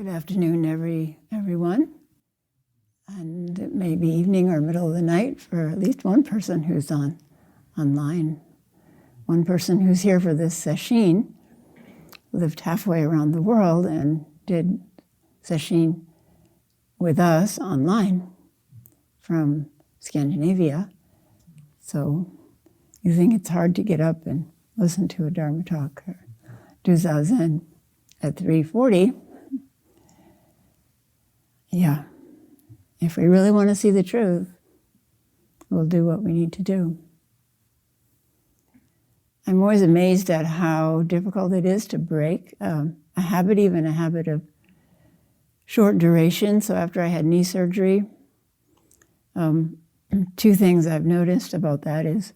Good afternoon, everyone. And it may be evening or middle of the night for at least one person who's online. One person who's here for this sesshin lived halfway around the world and did sesshin with us online from Scandinavia. So you think it's hard to get up and listen to a Dharma talk or do Zazen at 3:40. Yeah, if we really want to see the truth, we'll do what we need to do. I'm always amazed at how difficult it is to break a habit, even a habit of short duration. So after I had knee surgery, two things I've noticed about that is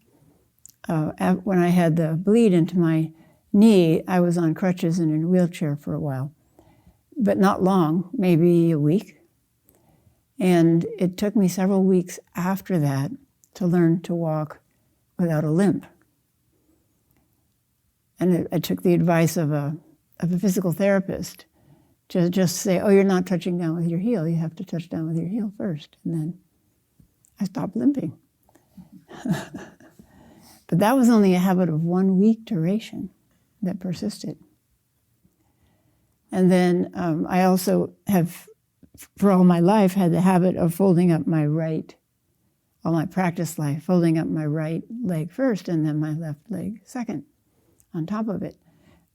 when I had the bleed into my knee, I was on crutches and in a wheelchair for a while, but not long, maybe a week. And it took me several weeks after that to learn to walk without a limp. And I took the advice of a physical therapist to just say, oh, you're not touching down with your heel. You have to touch down with your heel first. And then I stopped limping. But that was only a habit of 1 week duration that persisted. And then I also have, for all my life, had the habit of folding up all my practice life, folding up my right leg first and then my left leg second on top of it.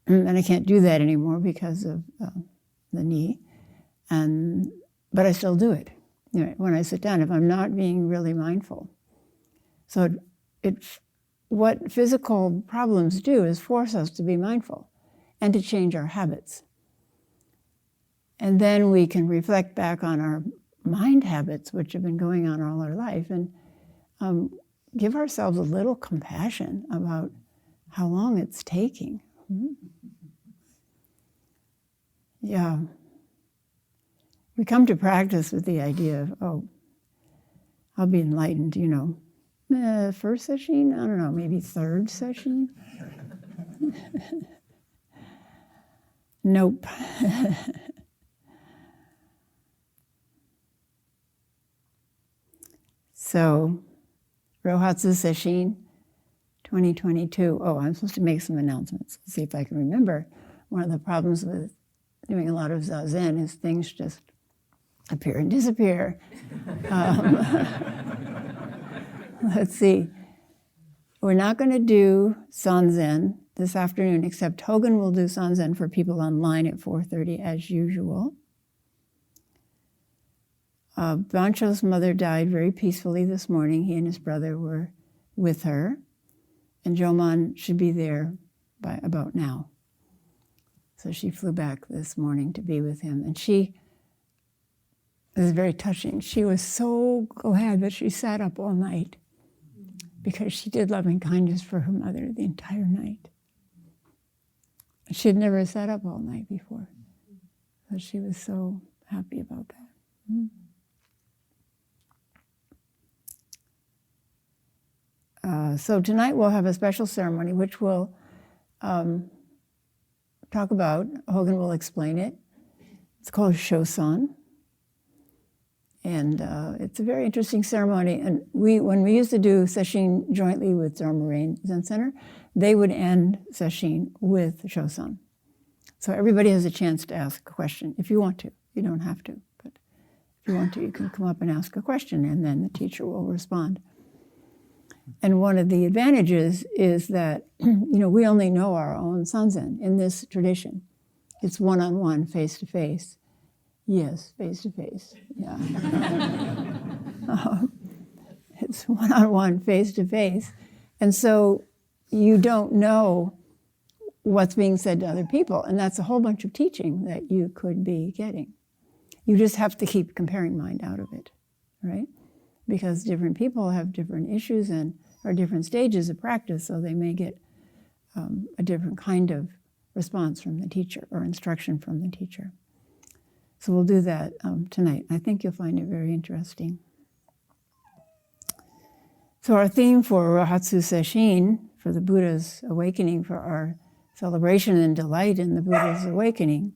And I can't do that anymore because of the knee. But I still do it when I sit down, if I'm not being really mindful. So what physical problems do is force us to be mindful and to change our habits. And then we can reflect back on our mind habits, which have been going on all our life, and give ourselves a little compassion about how long it's taking. Yeah. We come to practice with the idea of, oh, I'll be enlightened, first session, I don't know, maybe third session. Nope. So, Rohatsu Sesshin 2022. Oh, I'm supposed to make some announcements. Let's see if I can remember. One of the problems with doing a lot of Zazen is things just appear and disappear. Let's see. We're not going to do Sanzen this afternoon, except Hogan will do Sanzen for people online at 4:30 as usual. Bancho's mother died very peacefully this morning. He and his brother were with her. And Joman should be there by about now. So she flew back this morning to be with him. And it was very touching. She was so glad that she sat up all night because she did loving kindness for her mother the entire night. She had never sat up all night before. So she was so happy about that. So tonight we'll have a special ceremony which we'll talk about. Hogan will explain it. It's called Chozen. And it's a very interesting ceremony. And when we used to do sesshin jointly with Dharma Rain Zen Center, they would end sesshin with Chozen. So everybody has a chance to ask a question if you want to. You don't have to, but if you want to, you can come up and ask a question, and then the teacher will respond. And one of the advantages is that, we only know our own Sanzen in this tradition. It's one-on-one, face-to-face. Yes, face-to-face, yeah. It's one-on-one, face-to-face. And so you don't know what's being said to other people, and that's a whole bunch of teaching that you could be getting. You just have to keep comparing mind out of it, right? Because different people have different issues and are different stages of practice, so they may get a different kind of response from the teacher or instruction from the teacher. So we'll do that tonight. I think you'll find it very interesting. So our theme for Rohatsu Sesshin, for the Buddha's awakening, for our celebration and delight in the Buddha's awakening,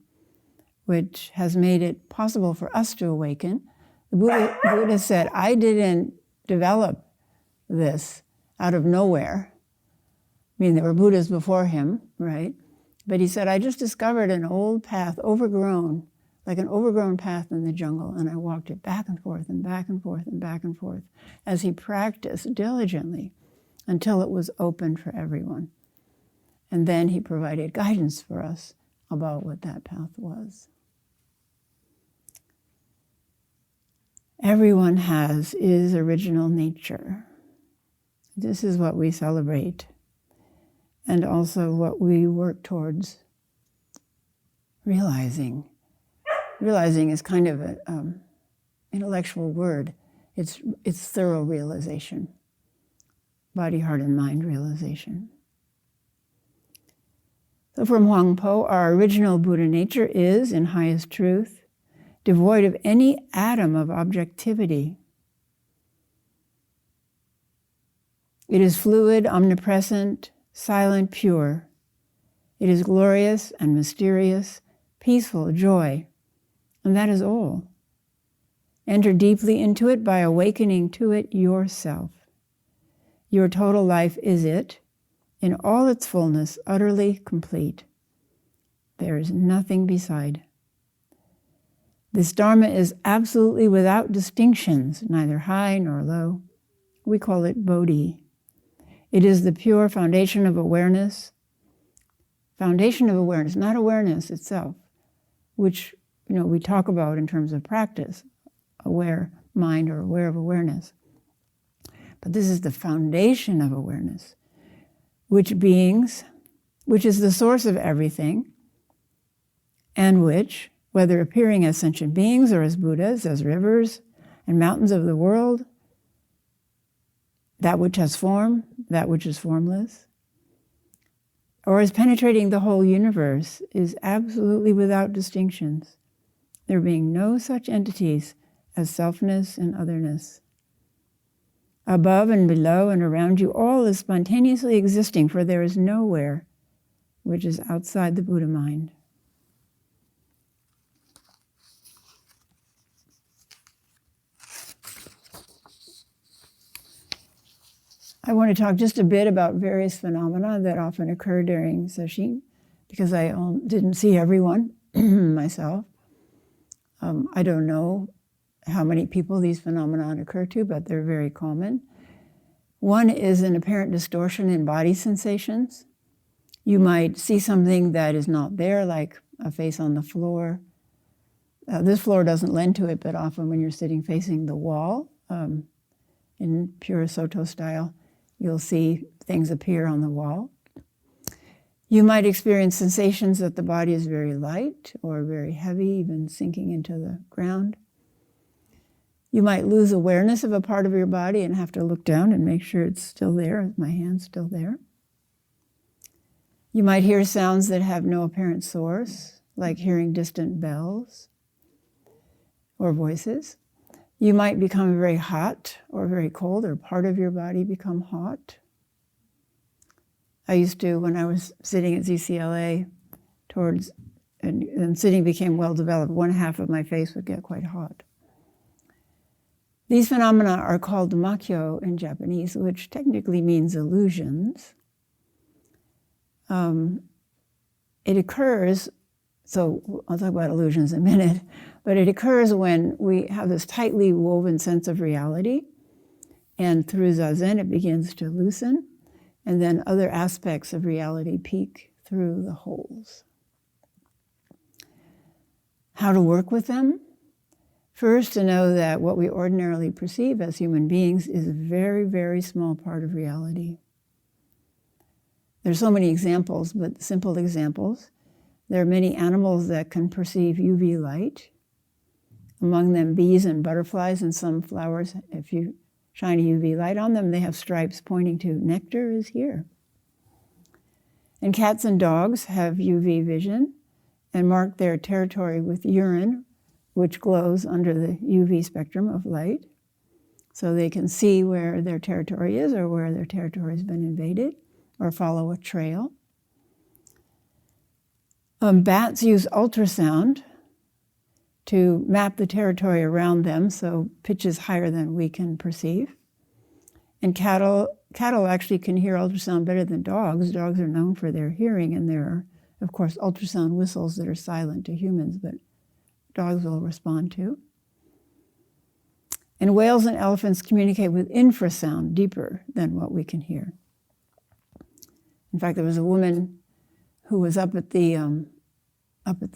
which has made it possible for us to awaken. The Buddha said, I didn't develop this out of nowhere. I mean, there were Buddhas before him, right? But he said, I just discovered an old path, overgrown, like an overgrown path in the jungle, and I walked it back and forth and back and forth and back and forth as he practiced diligently until it was open for everyone. And then he provided guidance for us about what that path was. Everyone is original nature. This is what we celebrate, and also what we work towards realizing. Realizing is kind of an intellectual word. It's thorough realization, body, heart, and mind realization. So from Huang Po, our original Buddha nature is, in highest truth, devoid of any atom of objectivity. It is fluid, omnipresent, silent, pure. It is glorious and mysterious, peaceful, joy, and that is all. Enter deeply into it by awakening to it yourself. Your total life is it, in all its fullness, utterly complete. There is nothing beside. This Dharma is absolutely without distinctions, neither high nor low. We call it Bodhi. It is the pure foundation of awareness. Foundation of awareness, not awareness itself, which we talk about in terms of practice, aware mind or aware of awareness. But this is the foundation of awareness, which is the source of everything, and which, whether appearing as sentient beings or as Buddhas, as rivers and mountains of the world, that which has form, that which is formless, or as penetrating the whole universe, is absolutely without distinctions, there being no such entities as selfness and otherness. Above and below and around you, all is spontaneously existing, for there is nowhere which is outside the Buddha mind. I want to talk just a bit about various phenomena that often occur during Sesshin, because I didn't see everyone myself. I don't know how many people these phenomena occur to, but they're very common. One is an apparent distortion in body sensations. You might see something that is not there, like a face on the floor. This floor doesn't lend to it, but often when you're sitting facing the wall, in pure Soto style, you'll see things appear on the wall. You might experience sensations that the body is very light or very heavy, even sinking into the ground. You might lose awareness of a part of your body and have to look down and make sure it's still there. Is my hand still there? You might hear sounds that have no apparent source, like hearing distant bells or voices. You might become very hot or very cold, or part of your body become hot. I used to, when I was sitting at ZCLA, and sitting became well developed, one half of my face would get quite hot. These phenomena are called makyo in Japanese, which technically means illusions. It occurs, so I'll talk about illusions in a minute, but it occurs when we have this tightly woven sense of reality, and through Zazen it begins to loosen, and then other aspects of reality peek through the holes. How to work with them? First, to know that what we ordinarily perceive as human beings is a very, very small part of reality. There's so many examples, but simple examples. There are many animals that can perceive UV light. Among them, bees and butterflies, and some flowers, if you shine a UV light on them, they have stripes pointing to nectar is here. And cats and dogs have UV vision and mark their territory with urine, which glows under the UV spectrum of light. So they can see where their territory is or where their territory has been invaded, or follow a trail. Bats use ultrasound to map the territory around them, so pitches higher than we can perceive. And cattle actually can hear ultrasound better than dogs. Dogs are known for their hearing, and there are, of course, ultrasound whistles that are silent to humans, but dogs will respond to. And whales and elephants communicate with infrasound, deeper than what we can hear. In fact, there was a woman who was up at the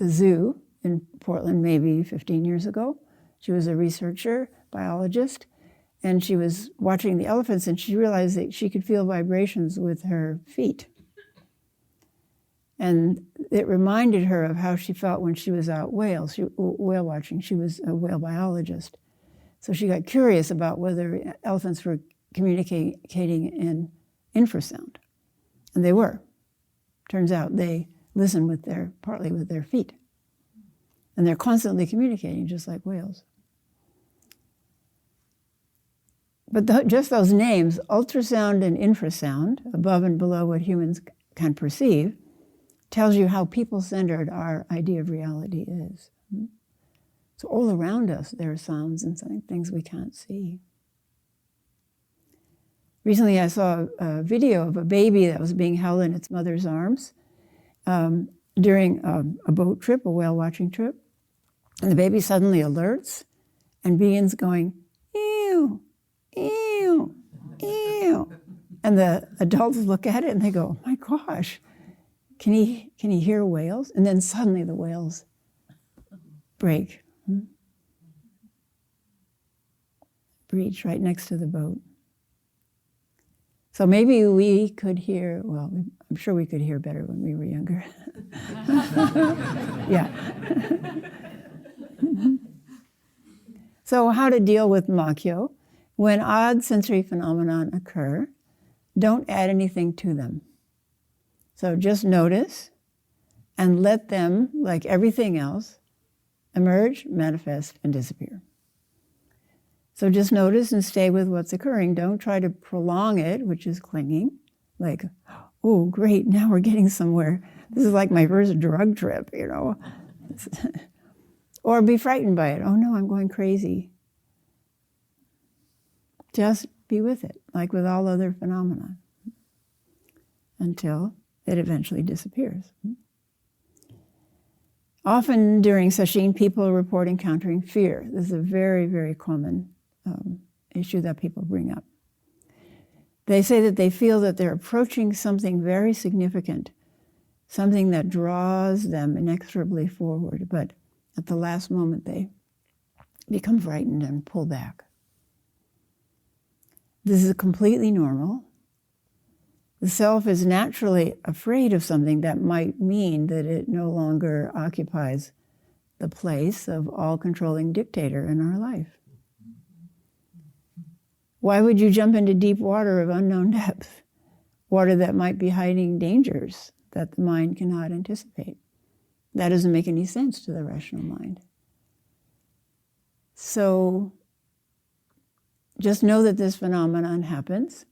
zoo in Portland maybe 15 years ago. She was a researcher, biologist, and she was watching the elephants, and she realized that she could feel vibrations with her feet. And it reminded her of how she felt when she was out whale watching. She was a whale biologist. So she got curious about whether elephants were communicating in infrasound. And they were. Turns out they listen partly with their feet. And they're constantly communicating, just like whales. But just those names, ultrasound and infrasound, above and below what humans can perceive, tells you how people-centered our idea of reality is. So all around us, there are sounds and things we can't see. Recently, I saw a video of a baby that was being held in its mother's arms during a boat trip, a whale watching trip. And the baby suddenly alerts and begins going, ew, ew, ew. And the adults look at it and they go, oh my gosh, can he hear whales? And then suddenly the whales break. Breach right next to the boat. So maybe we could hear, well, I'm sure we could hear better when we were younger. Yeah. So how to deal with makyo? When odd sensory phenomenon occur, don't add anything to them. So just notice and let them, like everything else, emerge, manifest, and disappear. So just notice and stay with what's occurring. Don't try to prolong it, which is clinging. Like, oh, great, now we're getting somewhere. This is like my first drug trip, you know. Or be frightened by it. Oh no, I'm going crazy. Just be with it, like with all other phenomena, until it eventually disappears. Often during sesshin, people report encountering fear. This is a very, very common issue that people bring up. They say that they feel that they're approaching something very significant, something that draws them inexorably forward, but at the last moment they become frightened and pull back. This is completely normal. The self is naturally afraid of something that might mean that it no longer occupies the place of all-controlling dictator in our life. Why would you jump into deep water of unknown depth? Water that might be hiding dangers that the mind cannot anticipate. That doesn't make any sense to the rational mind. So just know that this phenomenon happens,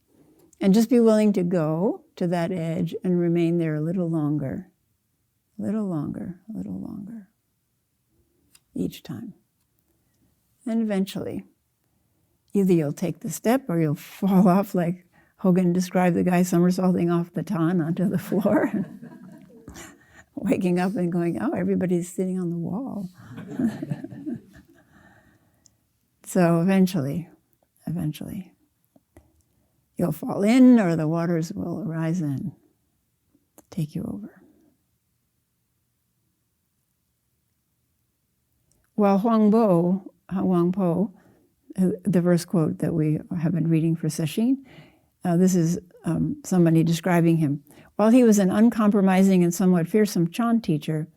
and just be willing to go to that edge and remain there a little longer, each time. And eventually, either you'll take the step or you'll fall off like Hogan described the guy somersaulting off the ton onto the floor, waking up and going, oh, everybody's sitting on the wall. So eventually, you'll fall in, or the waters will arise and take you over. While Huang Po, the verse quote that we have been reading for Sesshin, this is somebody describing him. While he was an uncompromising and somewhat fearsome Chan teacher,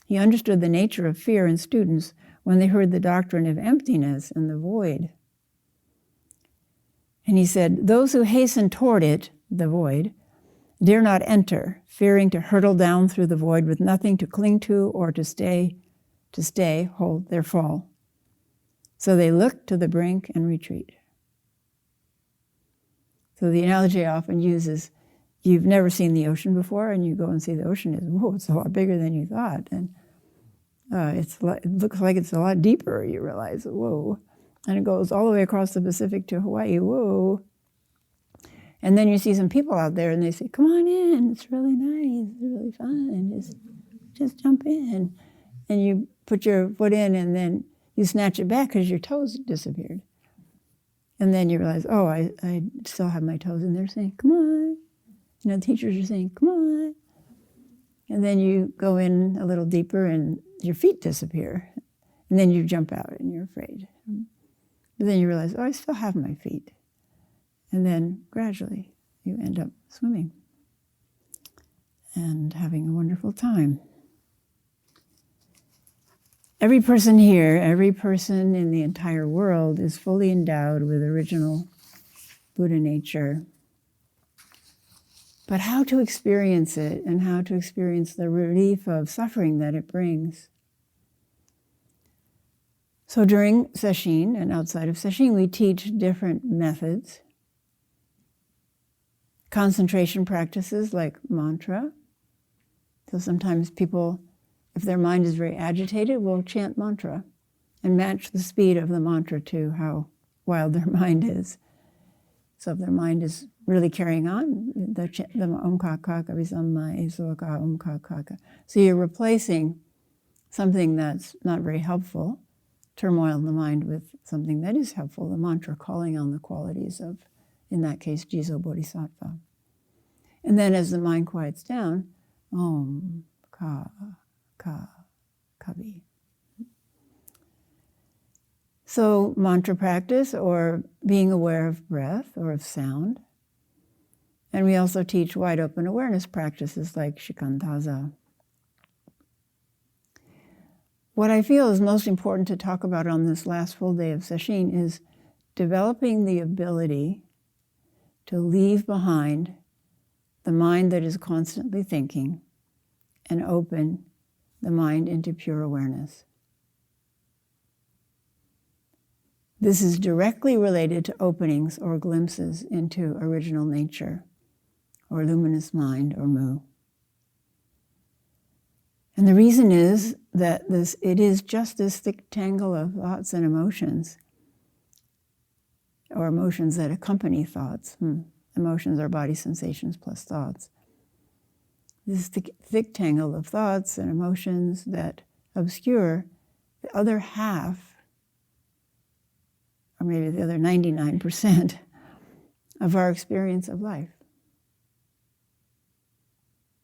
he understood the nature of fear in students when they heard the doctrine of emptiness and the void. And he said, those who hasten toward it, the void, dare not enter, fearing to hurtle down through the void with nothing to cling to or to stay, hold their fall. So they look to the brink and retreat. So the analogy I often use is, you've never seen the ocean before, and you go and see the ocean is, whoa, it's a lot bigger than you thought. And it looks like it's a lot deeper, you realize, whoa. And it goes all the way across the Pacific to Hawaii, whoa. And then you see some people out there and they say, come on in, it's really nice, it's really fun, just jump in. And you put your foot in and then you snatch it back because your toes disappeared. And then you realize, oh, I still have my toes, and they're saying, come on. The teachers are saying, come on. And then you go in a little deeper and your feet disappear. And then you jump out and you're afraid. But then you realize, oh, I still have my feet. And then gradually you end up swimming and having a wonderful time. Every person here, every person in the entire world is fully endowed with original Buddha nature. But how to experience it and how to experience the relief of suffering that it brings. So during Sesshin and outside of Sesshin, we teach different methods. Concentration practices like mantra. So sometimes people, if their mind is very agitated, will chant mantra and match the speed of the mantra to how wild their mind is. So if their mind is really carrying on, the Om Ka Ka Ka Visamma Esoka Om Ka Ka Ka. So you're replacing something that's not very helpful, turmoil in the mind, with something that is helpful, the mantra calling on the qualities of, in that case, Jizo Bodhisattva. And then as the mind quiets down, Om Ka Ka Kavi. So mantra practice, or being aware of breath or of sound. And we also teach wide open awareness practices like shikantaza. What I feel is most important to talk about on this last full day of Sesshin is developing the ability to leave behind the mind that is constantly thinking and open the mind into pure awareness. This is directly related to openings or glimpses into original nature, or luminous mind, or mu. And the reason is that it is just this thick tangle of thoughts and emotions, or emotions that accompany thoughts. Emotions are body sensations plus thoughts. This thick tangle of thoughts and emotions that obscure the other half, or maybe the other 99% of our experience of life.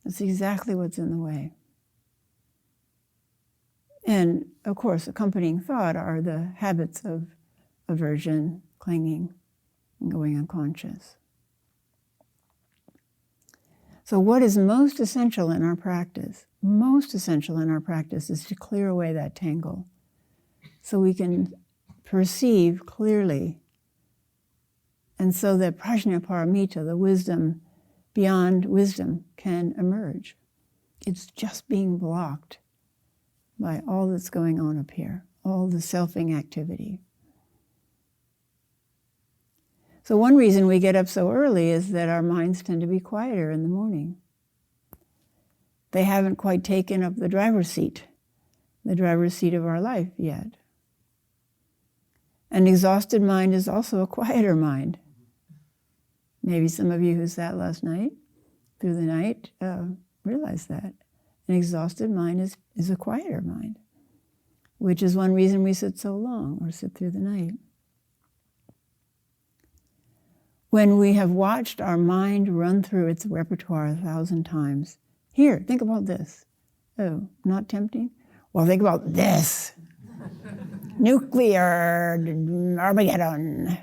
That's exactly what's in the way. And of course, accompanying thought are the habits of aversion, clinging, and going unconscious. So what is most essential in our practice? Most essential in our practice is to clear away that tangle so we can perceive clearly, and so that prajnaparamita, the wisdom beyond wisdom, can emerge. It's just being blocked by all that's going on up here, all the selfing activity. So one reason we get up so early is that our minds tend to be quieter in the morning. They haven't quite taken up the driver's seat of our life yet. An exhausted mind is also a quieter mind. Maybe some of you who sat last night, through the night, realize that. An exhausted mind is a quieter mind, which is one reason we sit so long or sit through the night. When we have watched our mind run through its repertoire 1,000 times, here, think about this. Oh, not tempting? Well, think about this. Nuclear Armageddon.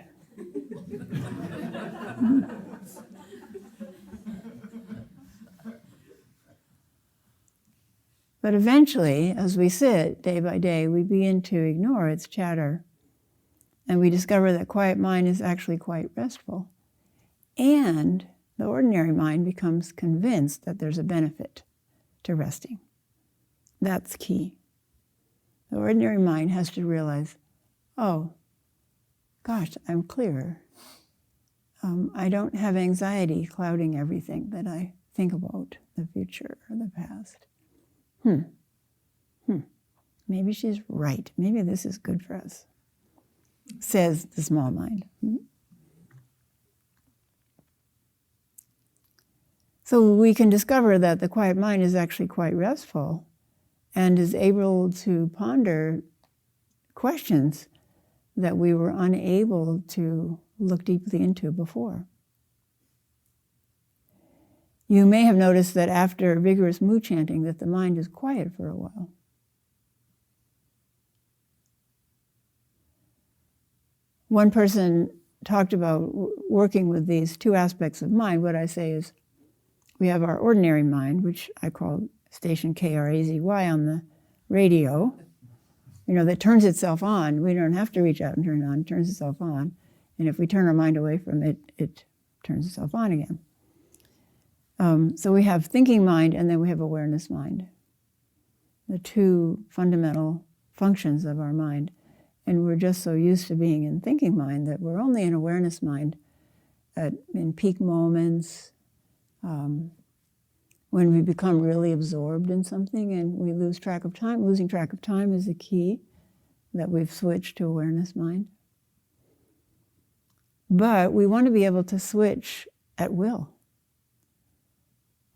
But eventually, as we sit day by day, we begin to ignore its chatter. And we discover that quiet mind is actually quite restful. And the ordinary mind becomes convinced that there's a benefit to resting. That's key. The ordinary mind has to realize, oh, gosh, I'm clearer. I don't have anxiety clouding everything that I think about, the future or the past. Maybe she's right. Maybe this is good for us, says the small mind. So we can discover that the quiet mind is actually quite restful and is able to ponder questions that we were unable to look deeply into before. You may have noticed that after vigorous mu chanting that the mind is quiet for a while. One person talked about working with these two aspects of mind. What I say is we have our ordinary mind, which I call station KRAZY on the radio, that turns itself on. We don't have to reach out and turn it on. It turns itself on. And if we turn our mind away from it, it turns itself on again. So we have thinking mind and then we have awareness mind, the two fundamental functions of our mind. And we're just so used to being in thinking mind that we're only in awareness mind in peak moments, when we become really absorbed in something and we lose track of time. Losing track of time is the key, that we've switched to awareness mind. But we want to be able to switch at will.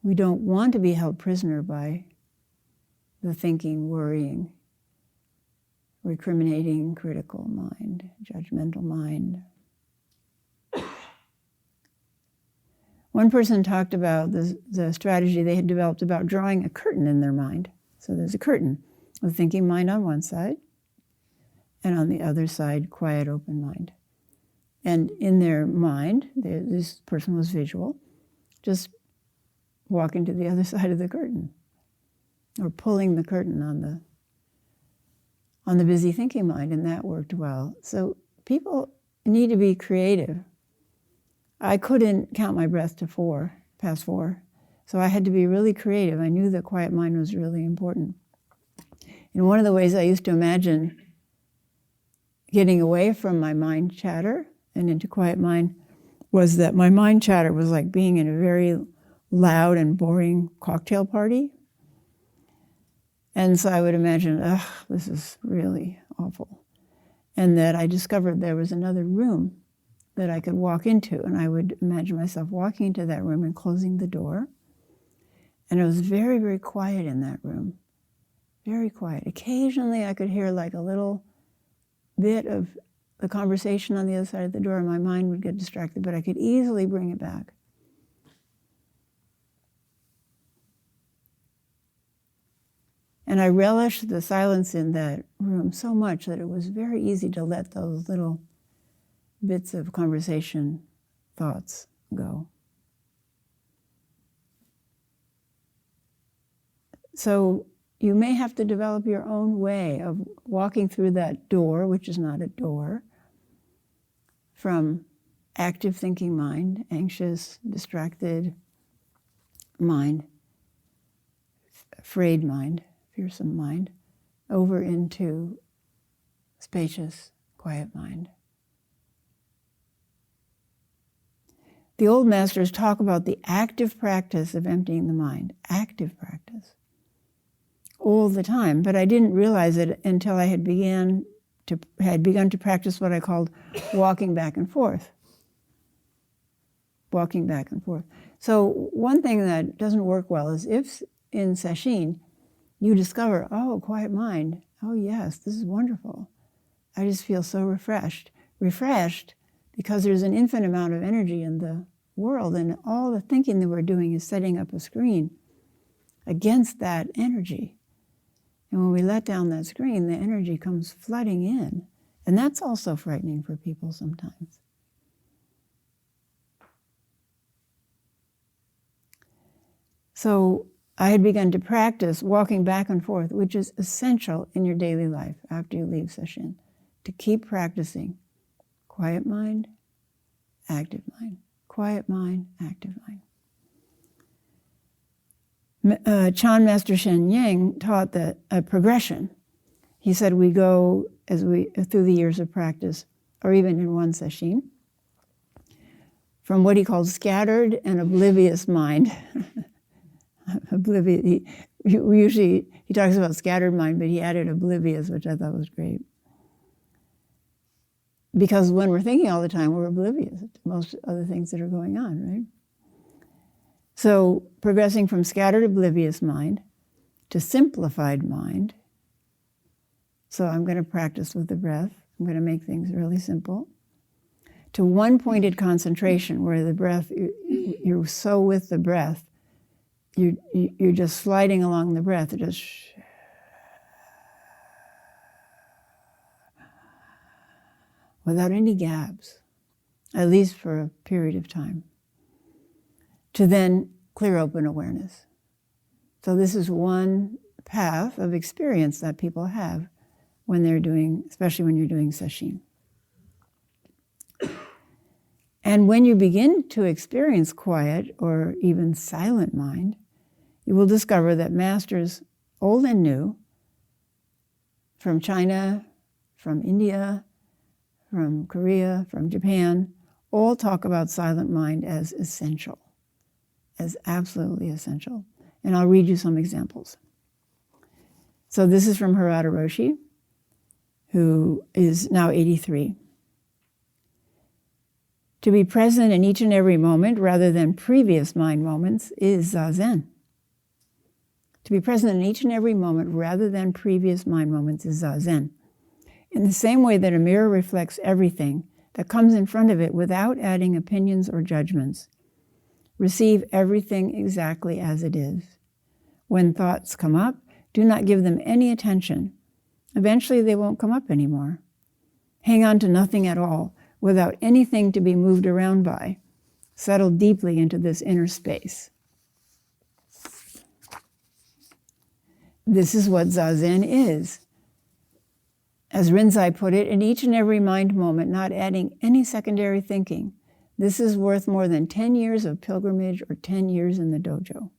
We don't want to be held prisoner by the thinking, worrying, recriminating, critical mind, judgmental mind. One person talked about the strategy they had developed about drawing a curtain in their mind. So there's a curtain with thinking mind on one side, and on the other side, quiet, open mind. And in their mind, this person was visual, just walking to the other side of the curtain, or pulling the curtain on the busy thinking mind, and that worked well. So people need to be creative. I couldn't count my breath to past 4, so I had to be really creative. I knew that quiet mind was really important. And one of the ways I used to imagine getting away from my mind chatter and into quiet mind was that my mind chatter was like being in a very loud and boring cocktail party. And so I would imagine, this is really awful. And that I discovered there was another room that I could walk into, and I would imagine myself walking into that room and closing the door. And it was very, very quiet in that room, very quiet. Occasionally I could hear like a little bit of the conversation on the other side of the door, and my mind would get distracted, but I could easily bring it back. And I relished the silence in that room so much that it was very easy to let those little bits of conversation thoughts go. So you may have to develop your own way of walking through that door, which is not a door, from active thinking mind, anxious, distracted mind, afraid mind, fearsome mind, over into spacious, quiet mind. The old masters talk about the active practice of emptying the mind, active practice, all the time. But I didn't realize it until I had begun to practice what I called walking back and forth. Walking back and forth. So one thing that doesn't work well is if in Sesshin you discover, quiet mind, yes, this is wonderful. I just feel so refreshed. Refreshed because there's an infinite amount of energy in the world, and all the thinking that we're doing is setting up a screen against that energy. And when we let down that screen, the energy comes flooding in. And that's also frightening for people sometimes. So I had begun to practice walking back and forth, which is essential in your daily life after you leave Sesshin, to keep practicing quiet mind, active mind, quiet mind, active mind. Chan Master Shen Yang taught that a progression. He said we go through the years of practice, or even in one Sesshin, from what he called scattered and oblivious mind. he talks about scattered mind, but he added oblivious, which I thought was great. Because when we're thinking all the time, we're oblivious to most other things that are going on, right? So progressing from scattered oblivious mind to simplified mind. So I'm going to practice with the breath. I'm going to make things really simple. To one-pointed concentration, where the breath, you're so with the breath, you're just sliding along the breath, just without any gaps, at least for a period of time. To then clear open awareness. So this is one path of experience that people have when they're doing, especially when you're doing sesshin. And when you begin to experience quiet or even silent mind, you will discover that masters, old and new, from China, from India, from Korea, from Japan, all talk about silent mind as essential, as absolutely essential. And I'll read you some examples. So this is from Roshi, who is now 83. To be present in each and every moment rather than previous mind moments is Zazen. To be present in each and every moment rather than previous mind moments is Zazen. In the same way that a mirror reflects everything that comes in front of it without adding opinions or judgments, receive everything exactly as it is. When thoughts come up, do not give them any attention. Eventually they won't come up anymore. Hang on to nothing at all, without anything to be moved around by. Settle deeply into this inner space. This is what Zazen is. As Rinzai put it, in each and every mind moment, not adding any secondary thinking. This is worth more than 10 years of pilgrimage or 10 years in the dojo.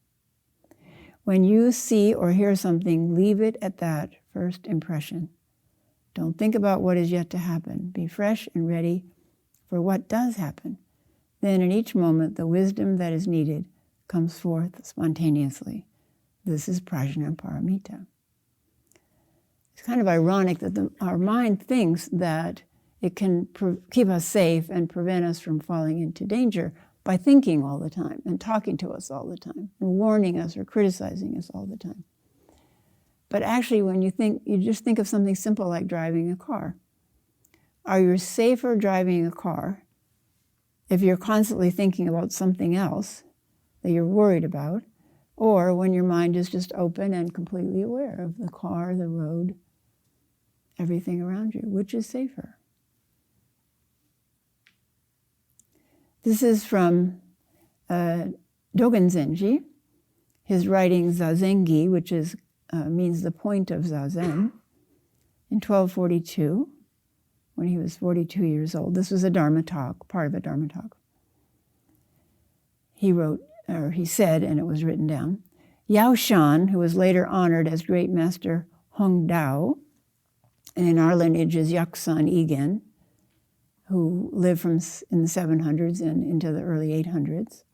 When you see or hear something, leave it at that first impression. Don't think about what is yet to happen. Be fresh and ready for what does happen. Then in each moment, the wisdom that is needed comes forth spontaneously. This is prajna paramita. It's kind of ironic that our mind thinks that it can keep us safe and prevent us from falling into danger by thinking all the time and talking to us all the time and warning us or criticizing us all the time. But actually, when you just think of something simple like driving a car. Are you safer driving a car if you're constantly thinking about something else that you're worried about, or when your mind is just open and completely aware of the car, the road, everything around you? Which is safer? This is from Dogen Zenji, his writing Zazengi, which means the point of Zazen, in 1242, when he was 42 years old. This was a Dharma talk, part of a Dharma talk. He said, and it was written down, Yao Shan, who was later honored as great master Hong Dao, and in our lineage is Yaksan Igen, who lived in the 700s and into the early 800s.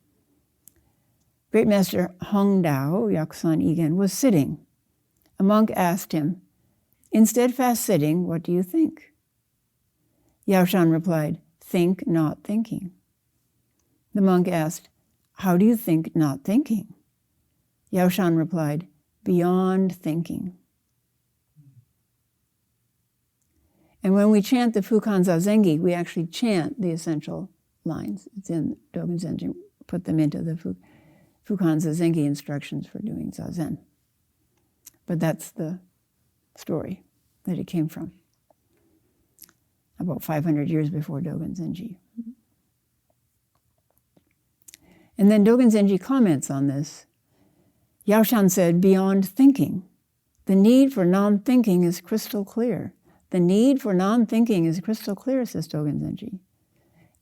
Great Master Hong Dao, Yaksan Igen, was sitting. A monk asked him, in steadfast sitting, what do you think? Yao Shan replied, think not thinking. The monk asked, how do you think not thinking? Yao Shan replied, beyond thinking. And when we chant the Fukan Zazengi, we actually chant the essential lines. It's in Dogen Zenji, put them into the Fukan Zazengi instructions for doing Zazen. But that's the story that it came from, about 500 years before Dogen Zenji. And then Dogen Zenji comments on this. Yao Shan said, beyond thinking. The need for non-thinking is crystal clear. The need for non-thinking is crystal clear, says Dogen Zenji.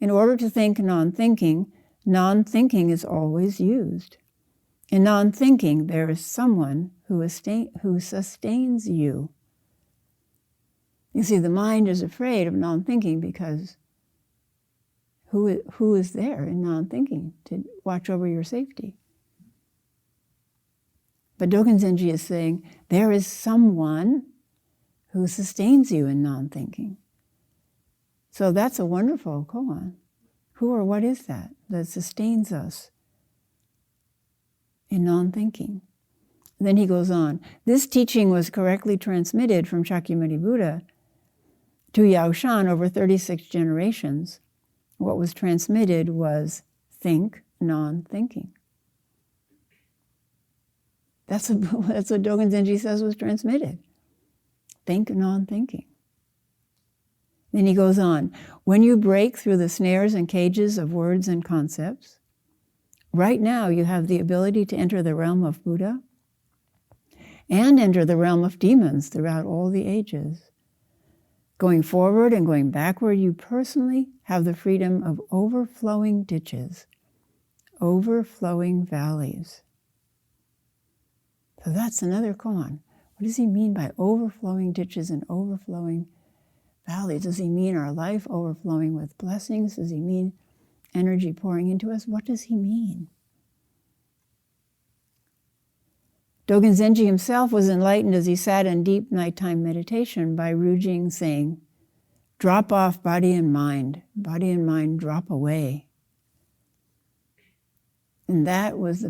In order to think non-thinking is always used. In non-thinking, there is someone who sustains you. You see, the mind is afraid of non-thinking because who is there in non-thinking to watch over your safety? But Dogen Zenji is saying, there is someone who sustains you in non-thinking. So that's a wonderful koan. Who or what is that sustains us in non-thinking? Then he goes on, this teaching was correctly transmitted from Shakyamuni Buddha to Yaoshan over 36 generations. What was transmitted was think non-thinking. That's what Dogen Zenji says was transmitted. Think non-thinking. Then he goes on, when you break through the snares and cages of words and concepts, right now you have the ability to enter the realm of Buddha and enter the realm of demons throughout all the ages. Going forward and going backward, you personally have the freedom of overflowing ditches, overflowing valleys. So that's another koan. What does he mean by overflowing ditches and overflowing valleys? Does he mean our life overflowing with blessings? Does he mean energy pouring into us? What does he mean? Dogen Zenji himself was enlightened as he sat in deep nighttime meditation by Rujing saying, drop off body and mind drop away. And that was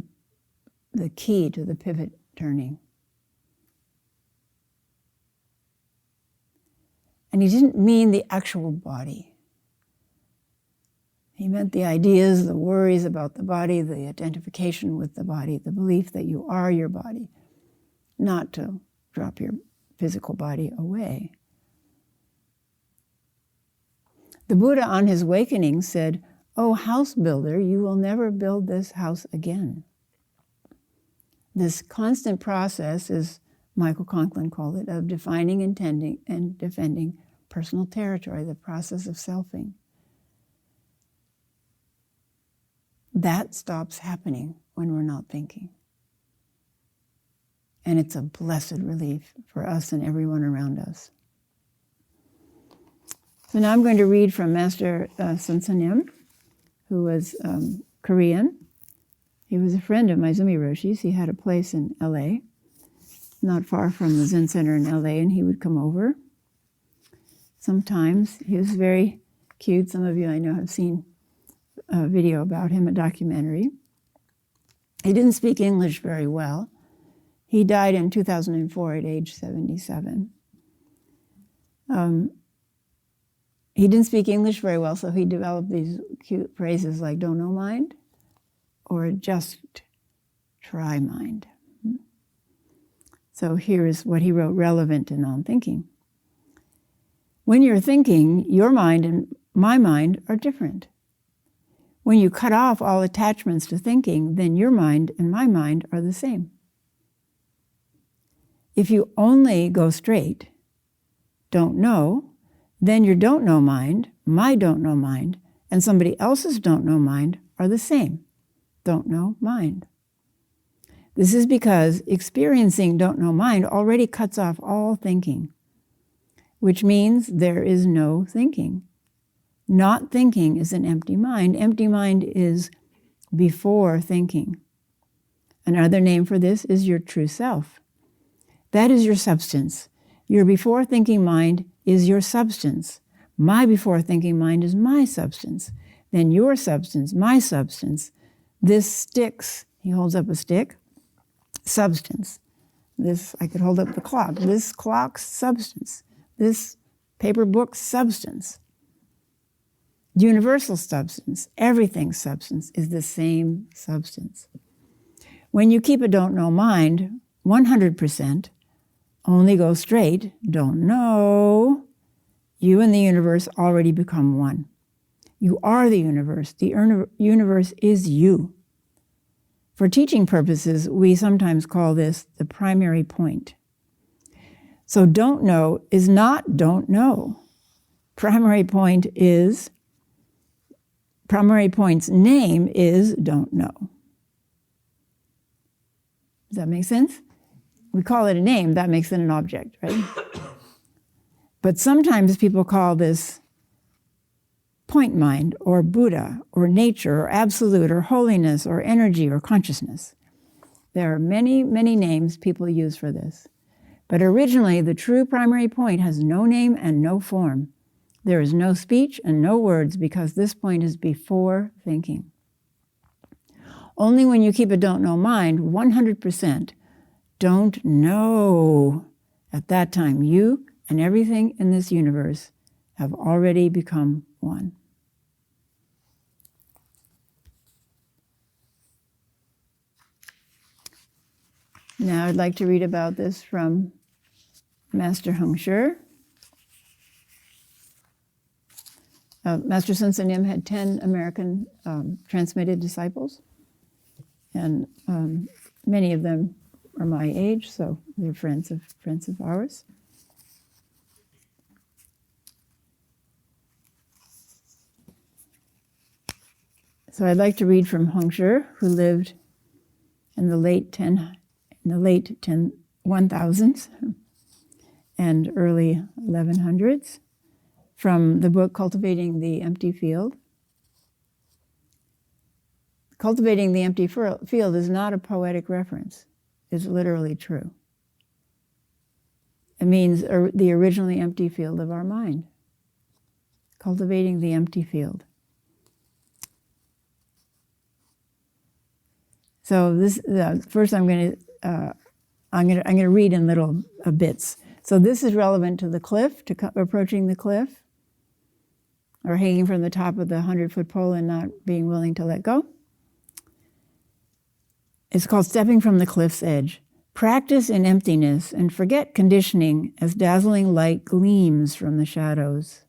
the key to the pivot turning. And he didn't mean the actual body. He meant the ideas, the worries about the body, the identification with the body, the belief that you are your body, not to drop your physical body away. The Buddha on his awakening said, "O house builder, you will never build this house again." This constant process, as Michael Conklin called it, of defining, intending, and defending personal territory, the process of selfing. That stops happening when we're not thinking. And it's a blessed relief for us and everyone around us. So now I'm going to read from Master Sun Sunim, who was Korean. He was a friend of Maizumi Roshi's. He had a place in LA, not far from the Zen Center in LA, and he would come over sometimes. He was very cute. Some of you I know have seen a video about him, a documentary. He didn't speak English very well. He died in 2004 at age 77. He didn't speak English very well, so he developed these cute phrases like "don't know mind" or "just try mind." So here is what he wrote relevant to non-thinking. When you're thinking, your mind and my mind are different. When you cut off all attachments to thinking, then your mind and my mind are the same. If you only go straight, don't know, then your don't know mind, my don't know mind, and somebody else's don't know mind are the same. Don't know mind. This is because experiencing don't know mind already cuts off all thinking, which means there is no thinking. Not thinking is an empty mind. Empty mind is before thinking. Another name for this is your true self. That is your substance. Your before thinking mind is your substance. My before thinking mind is my substance. Then your substance, my substance, this sticks. He holds up a stick. Substance. This, I could hold up the clock. This clock's substance. This paper book's substance. Universal substance, everything's substance, is the same substance. When you keep a don't know mind, 100%, only go straight, don't know, you and the universe already become one. You are the universe. The universe is you. For teaching purposes, we sometimes call this the primary point. So don't know is not don't know. Primary point's name is don't know. Does that make sense? We call it a name, that makes it an object, right? But sometimes people call this point mind or Buddha or nature or absolute or holiness or energy or consciousness. There are many, many names people use for this. But originally, the true primary point has no name and no form. There is no speech and no words because this point is before thinking. Only when you keep a don't know mind, 100%, don't know. At that time, you and everything in this universe have already become one. Now I'd like to read about this from Master Heng Sure. Master Sun Sun Nim had 10 American transmitted disciples, and many of them are my age, so they're friends of ours. So I'd like to read from Heng Sure, who lived in the late 1000s and early 1100s, from the book Cultivating the Empty Field. Cultivating the empty field is not a poetic reference. It's literally true. It means the originally empty field of our mind. Cultivating the empty field. So this first, I'm going to read in little bits. So this is relevant to the cliff, to approaching the cliff, or hanging from the top of the 100-foot pole and not being willing to let go. It's called Stepping from the Cliff's Edge. Practice in emptiness and forget conditioning as dazzling light gleams from the shadows.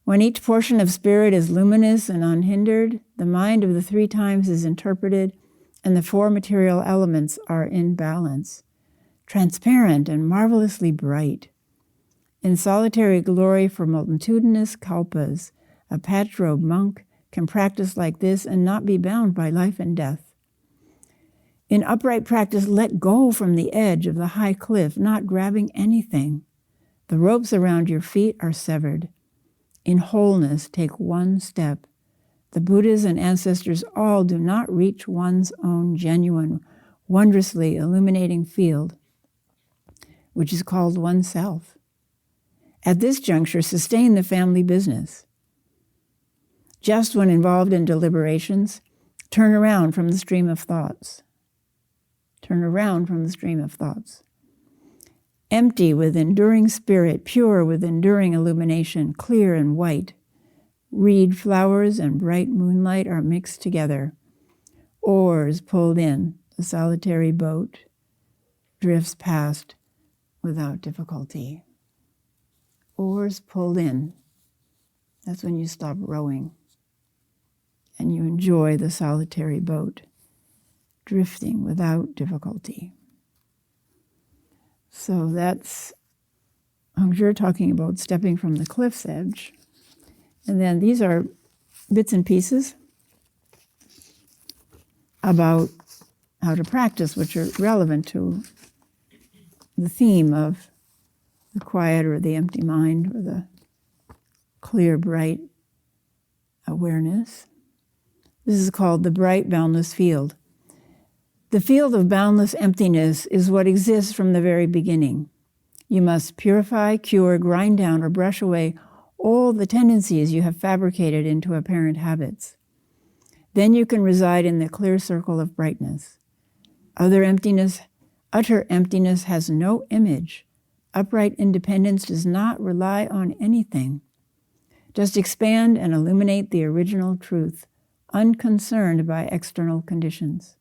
When each portion of spirit is luminous and unhindered, the mind of the three times is interpreted and the four material elements are in balance, transparent and marvelously bright. In solitary glory for multitudinous kalpas, a patch-robed monk can practice like this and not be bound by life and death. In upright practice, let go from the edge of the high cliff, not grabbing anything. The ropes around your feet are severed. In wholeness, take one step. The Buddhas and ancestors all do not reach one's own genuine, wondrously illuminating field, which is called oneself. At this juncture, sustain the family business. Just when involved in deliberations, turn around from the stream of thoughts. Turn around from the stream of thoughts. Empty with enduring spirit, pure with enduring illumination, clear and white. Reed flowers and bright moonlight are mixed together. Oars pulled in, the solitary boat drifts past without difficulty. Oars pulled in. That's when you stop rowing and you enjoy the solitary boat drifting without difficulty. So that's Heng Sure talking about stepping from the cliff's edge. And then these are bits and pieces about how to practice, which are relevant to the theme of the quiet or the empty mind or the clear, bright awareness. This is called the bright, boundless field. The field of boundless emptiness is what exists from the very beginning. You must purify, cure, grind down, or brush away all the tendencies you have fabricated into apparent habits. Then you can reside in the clear circle of brightness. Utter emptiness has no image. Upright independence does not rely on anything. Just expand and illuminate the original truth, unconcerned by external conditions.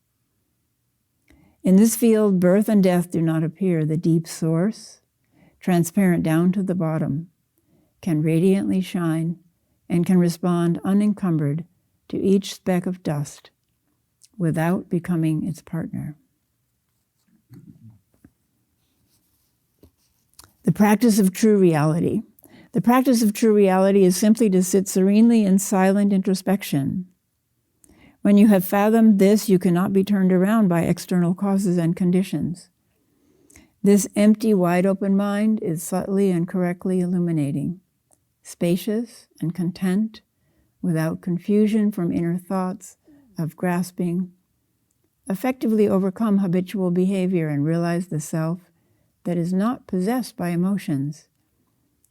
In this field, birth and death do not appear. The deep source, transparent down to the bottom, can radiantly shine and can respond unencumbered to each speck of dust without becoming its partner. The practice of true reality. The practice of true reality is simply to sit serenely in silent introspection. When you have fathomed this, you cannot be turned around by external causes and conditions. This empty, wide-open mind is subtly and correctly illuminating, spacious and content, without confusion from inner thoughts of grasping effectively overcome habitual behavior and realize the self that is not possessed by emotions.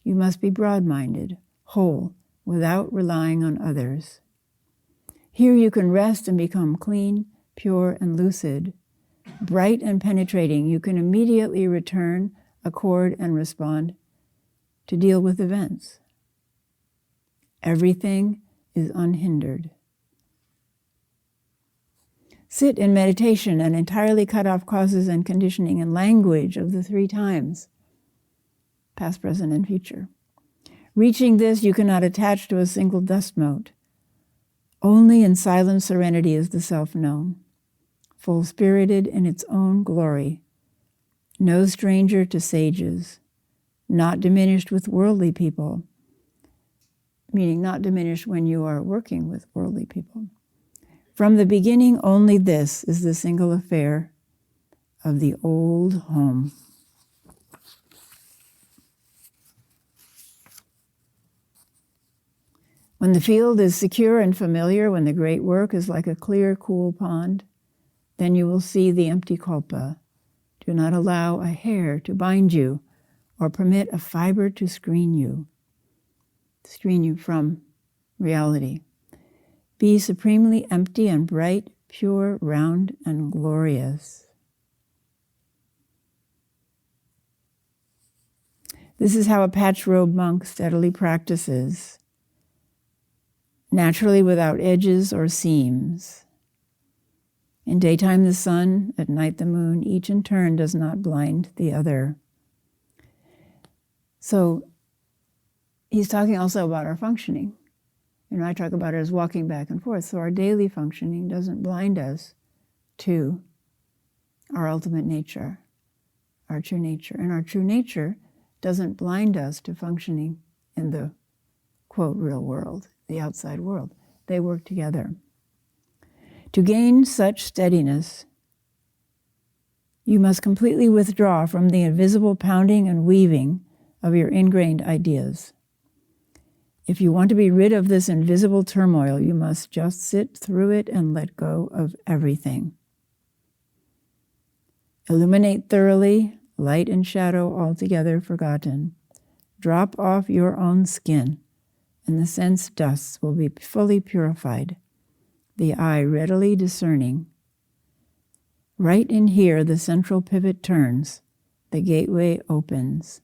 You must be broad-minded, whole, without relying on others. Here you can rest and become clean, pure, and lucid. Bright and penetrating, you can immediately return, accord, and respond to deal with events. Everything is unhindered. Sit in meditation and entirely cut off causes and conditioning and language of the 3 times, past, present, and future. Reaching this, you cannot attach to a single dust mote. Only in silent serenity is the self known, full-spirited in its own glory, no stranger to sages, not diminished with worldly people, meaning not diminished when you are working with worldly people. From the beginning, only this is the single affair of the old home. When the field is secure and familiar, when the great work is like a clear, cool pond, then you will see the empty kalpa. Do not allow a hair to bind you or permit a fiber to screen you from reality. Be supremely empty and bright, pure, round, and glorious. This is how a patch-robed monk steadily practices, naturally without edges or seams. In daytime the sun, at night the moon, each in turn does not blind the other. So he's talking also about our functioning. I talk about it as walking back and forth. So our daily functioning doesn't blind us to our ultimate nature, our true nature. And our true nature doesn't blind us to functioning in the, quote, real world, the outside world. They work together. To gain such steadiness, you must completely withdraw from the invisible pounding and weaving of your ingrained ideas. If you want to be rid of this invisible turmoil, you must just sit through it and let go of everything. Illuminate thoroughly, light and shadow altogether forgotten. Drop off your own skin, and the sense dusts will be fully purified, the eye readily discerning. Right in here, the central pivot turns, the gateway opens.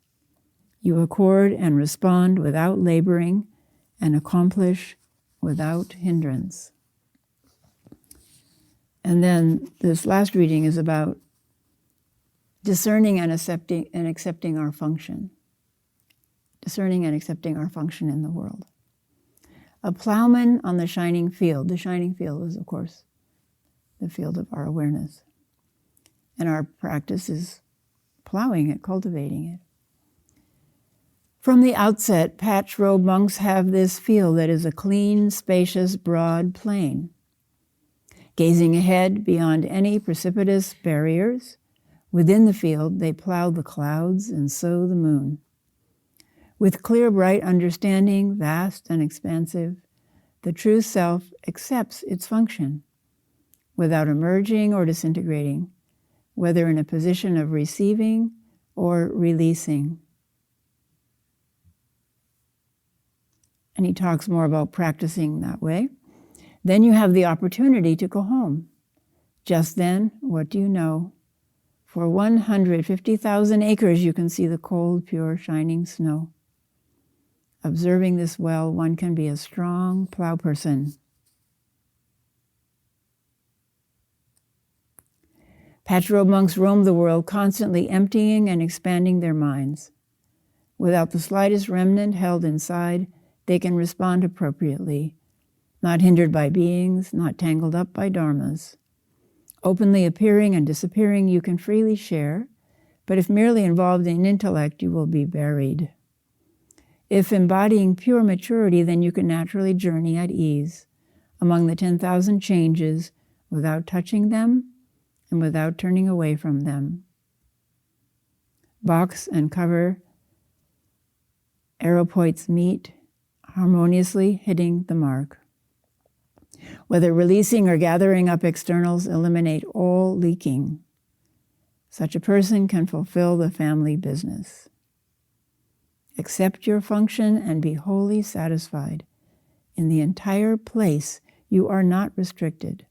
You accord and respond without laboring and accomplish without hindrance. And then this last reading is about discerning and accepting our function. Discerning and accepting our function in the world. A plowman on the shining field. The shining field is, of course, the field of our awareness. And our practice is plowing it, cultivating it. From the outset, patch-robed monks have this field that is a clean, spacious, broad plain. Gazing ahead beyond any precipitous barriers, within the field they plow the clouds and sow the moon. With clear, bright understanding, vast and expansive, the true self accepts its function, without emerging or disintegrating, whether in a position of receiving or releasing. And he talks more about practicing that way. Then you have the opportunity to go home. Just then, what do you know? For 150,000 acres you can see the cold, pure, shining snow. Observing this well, one can be a strong plow person. Patch-robed monks roam the world, constantly emptying and expanding their minds. Without the slightest remnant held inside, they can respond appropriately, not hindered by beings, not tangled up by dharmas. Openly appearing and disappearing, you can freely share, but if merely involved in intellect, you will be buried. If embodying pure maturity, then you can naturally journey at ease among the 10,000 changes without touching them and without turning away from them. Box and cover, arrow points meet, harmoniously hitting the mark. Whether releasing or gathering up externals, eliminate all leaking. Such a person can fulfill the family business. Accept your function and be wholly satisfied. In the entire place, you are not restricted.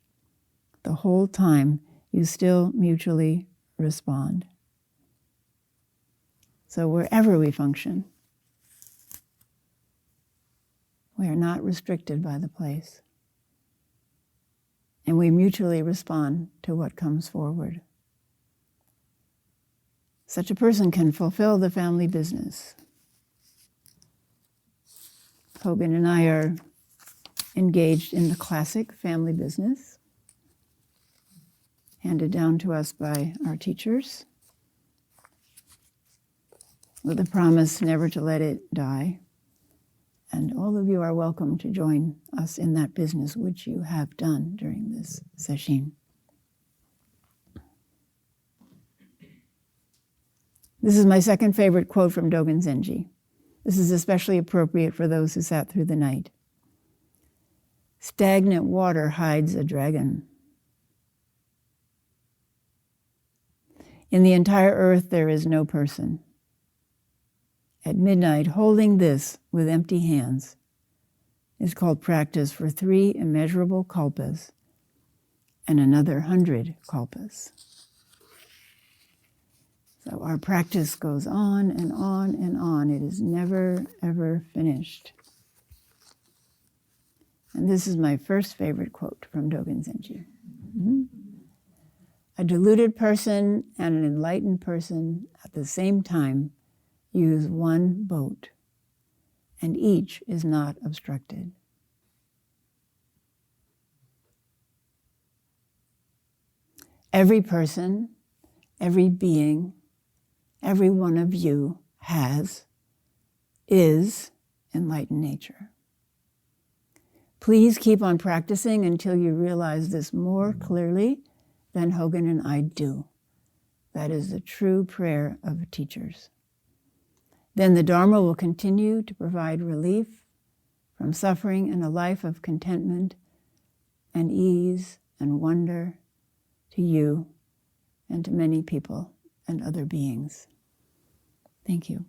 The whole time, you still mutually respond. So wherever we function, we are not restricted by the place. And we mutually respond to what comes forward. Such a person can fulfill the family business. Hogan and I are engaged in the classic family business, handed down to us by our teachers, with a promise never to let it die. And all of you are welcome to join us in that business, which you have done during this sesshin. This is my second favorite quote from Dogen Zenji. This is especially appropriate for those who sat through the night. Stagnant water hides a dragon. In the entire earth there is no person. At midnight, holding this with empty hands is called practice for 3 immeasurable kalpas and another 100 kalpas. So our practice goes on and on and on. It is never, ever finished. And this is my first favorite quote from Dogen Zenji. Mm-hmm. A deluded person and an enlightened person at the same time use one boat, and each is not obstructed. Every person, every being, every one of you is enlightened nature. Please keep on practicing until you realize this more clearly than Hogan and I do. That is the true prayer of teachers. Then the Dharma will continue to provide relief from suffering and a life of contentment and ease and wonder to you and to many people and other beings. Thank you.